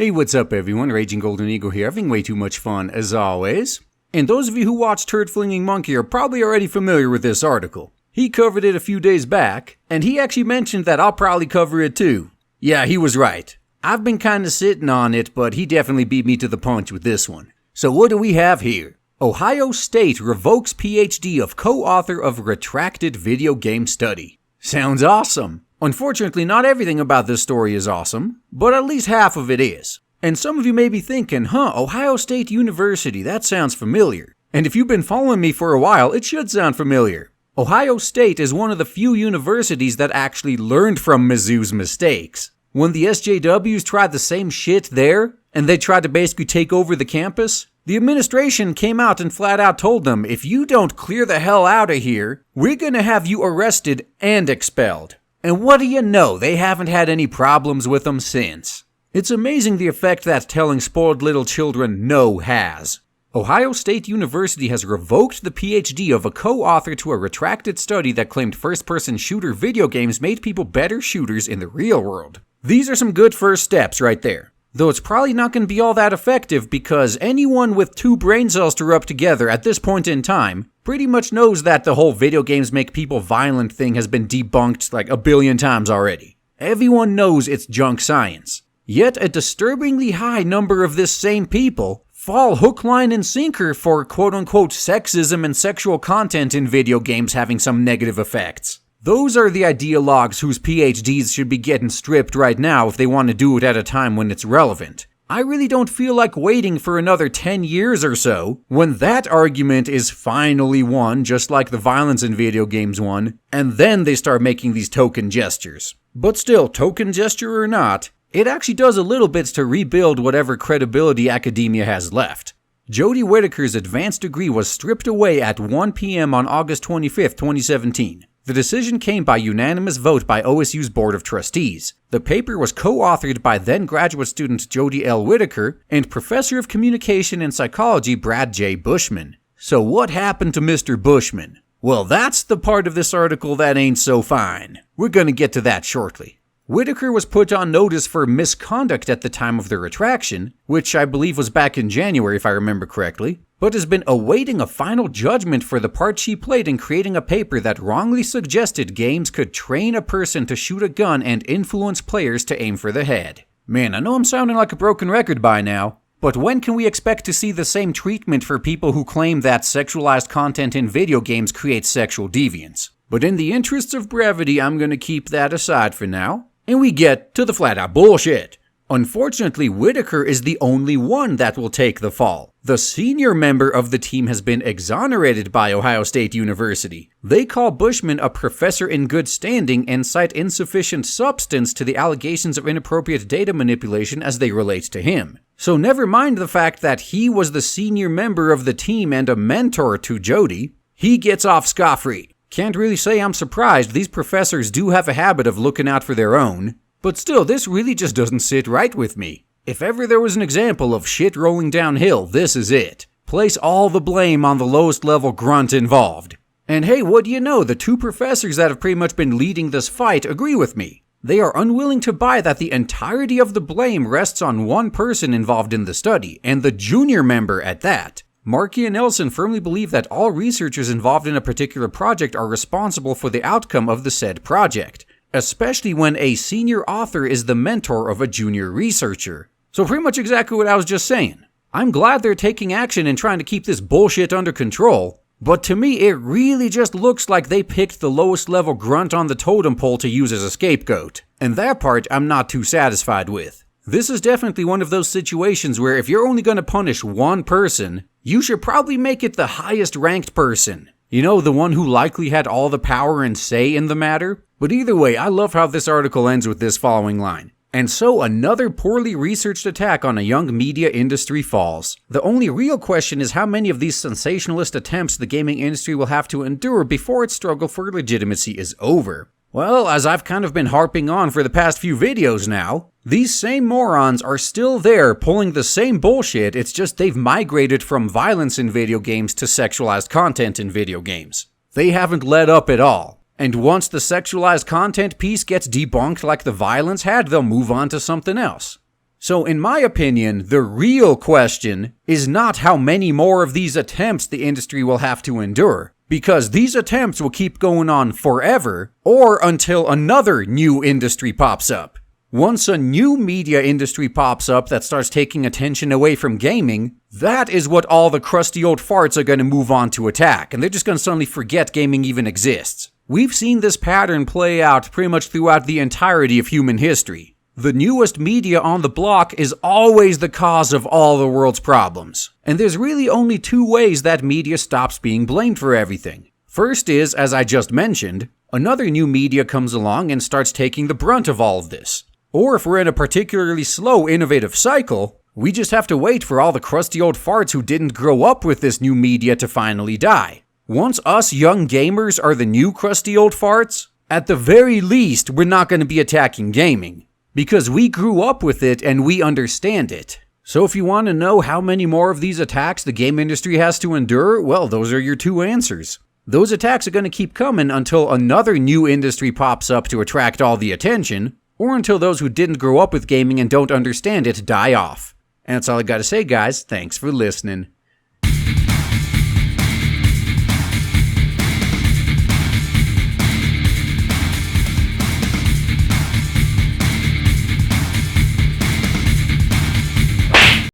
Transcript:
Hey, what's up everyone, Raging Golden Eagle here, having way too much fun as always. And those of you who watch Turd Flinging Monkey are probably already familiar with this article. He covered it a few days back, and he actually mentioned that I'll probably cover it too. Yeah, he was right. I've been kinda sitting on it, but he definitely beat me to the punch with this one. So what do we have here? Ohio State revokes PhD of co-author of Retracted video game study. Sounds awesome. Unfortunately, not everything about this story is awesome, but at least half of it is. And some of you may be thinking, Ohio State University, that sounds familiar. And if you've been following me for a while, it should sound familiar. Ohio State is one of the few universities that actually learned from Mizzou's mistakes. When the SJWs tried the same shit there, and they tried to basically take over the campus, the administration came out and flat out told them, if you don't clear the hell out of here, we're gonna have you arrested and expelled. And what do you know, they haven't had any problems with them since. It's amazing the effect that telling spoiled little children no has. Ohio State University has revoked the PhD of a co-author to a retracted study that claimed first-person shooter video games made people better shooters in the real world. These are some good first steps right there. Though it's probably not going to be all that effective because anyone with 2 brain cells to rub together at this point in time pretty much knows that the whole video games make people violent thing has been debunked like a billion times already. Everyone knows it's junk science. Yet a disturbingly high number of this same people fall hook, line, and sinker for quote-unquote sexism and sexual content in video games having some negative effects. Those are the ideologues whose PhDs should be getting stripped right now if they want to do it at a time when it's relevant. I really don't feel like waiting for another 10 years or so when that argument is finally won, just like the violence in video games won, and then they start making these token gestures. But still, token gesture or not, it actually does a little bit to rebuild whatever credibility academia has left. Jodie Whittaker's advanced degree was stripped away at 1 p.m. on August 25, 2017. The decision came by unanimous vote by OSU's Board of Trustees. The paper was co-authored by then graduate student Jodie L. Whittaker and Professor of Communication and Psychology Brad J. Bushman. So what happened to Mr. Bushman? Well, that's the part of this article that ain't so fine. We're gonna get to that shortly. Whittaker was put on notice for misconduct at the time of the retraction, which I believe was back in January if I remember correctly, but has been awaiting a final judgment for the part she played in creating a paper that wrongly suggested games could train a person to shoot a gun and influence players to aim for the head. Man, I know I'm sounding like a broken record by now, but when can we expect to see the same treatment for people who claim that sexualized content in video games creates sexual deviance? But in the interests of brevity, I'm gonna keep that aside for now. And we get to the flat-out bullshit. Unfortunately, Whittaker is the only one that will take the fall. The senior member of the team has been exonerated by Ohio State University. They call Bushman a professor in good standing and cite insufficient substance to the allegations of inappropriate data manipulation as they relate to him. So never mind the fact that he was the senior member of the team and a mentor to Jodie, he gets off scot-free. Can't really say I'm surprised, these professors do have a habit of looking out for their own. But still, this really just doesn't sit right with me. If ever there was an example of shit rolling downhill, this is it. Place all the blame on the lowest level grunt involved. And hey, what do you know, the 2 professors that have pretty much been leading this fight agree with me. They are unwilling to buy that the entirety of the blame rests on one person involved in the study, and the junior member at that. Markey and Nelson firmly believe that all researchers involved in a particular project are responsible for the outcome of the said project, especially when a senior author is the mentor of a junior researcher. So pretty much exactly what I was just saying. I'm glad they're taking action and trying to keep this bullshit under control, but to me it really just looks like they picked the lowest level grunt on the totem pole to use as a scapegoat, and that part I'm not too satisfied with. This is definitely one of those situations where if you're only going to punish one person, you should probably make it the highest ranked person. You know, the one who likely had all the power and say in the matter? But either way, I love how this article ends with this following line. And so another poorly researched attack on a young media industry falls. The only real question is how many of these sensationalist attempts the gaming industry will have to endure before its struggle for legitimacy is over. Well, as I've kind of been harping on for the past few videos now, these same morons are still there pulling the same bullshit, it's just they've migrated from violence in video games to sexualized content in video games. They haven't let up at all. And once the sexualized content piece gets debunked like the violence had, they'll move on to something else. So in my opinion, the real question is not how many more of these attempts the industry will have to endure, because these attempts will keep going on forever, or until another new industry pops up. Once a new media industry pops up that starts taking attention away from gaming, that is what all the crusty old farts are going to move on to attack, and they're just going to suddenly forget gaming even exists. We've seen this pattern play out pretty much throughout the entirety of human history. The newest media on the block is always the cause of all the world's problems. And there's really only two ways that media stops being blamed for everything. First is, as I just mentioned, another new media comes along and starts taking the brunt of all of this. Or if we're in a particularly slow, innovative cycle, we just have to wait for all the crusty old farts who didn't grow up with this new media to finally die. Once us young gamers are the new crusty old farts, at the very least, we're not going to be attacking gaming. Because we grew up with it and we understand it. So if you want to know how many more of these attacks the game industry has to endure, well, those are your two answers. Those attacks are going to keep coming until another new industry pops up to attract all the attention, or until those who didn't grow up with gaming and don't understand it die off. And that's all I gotta say, guys. Thanks for listening.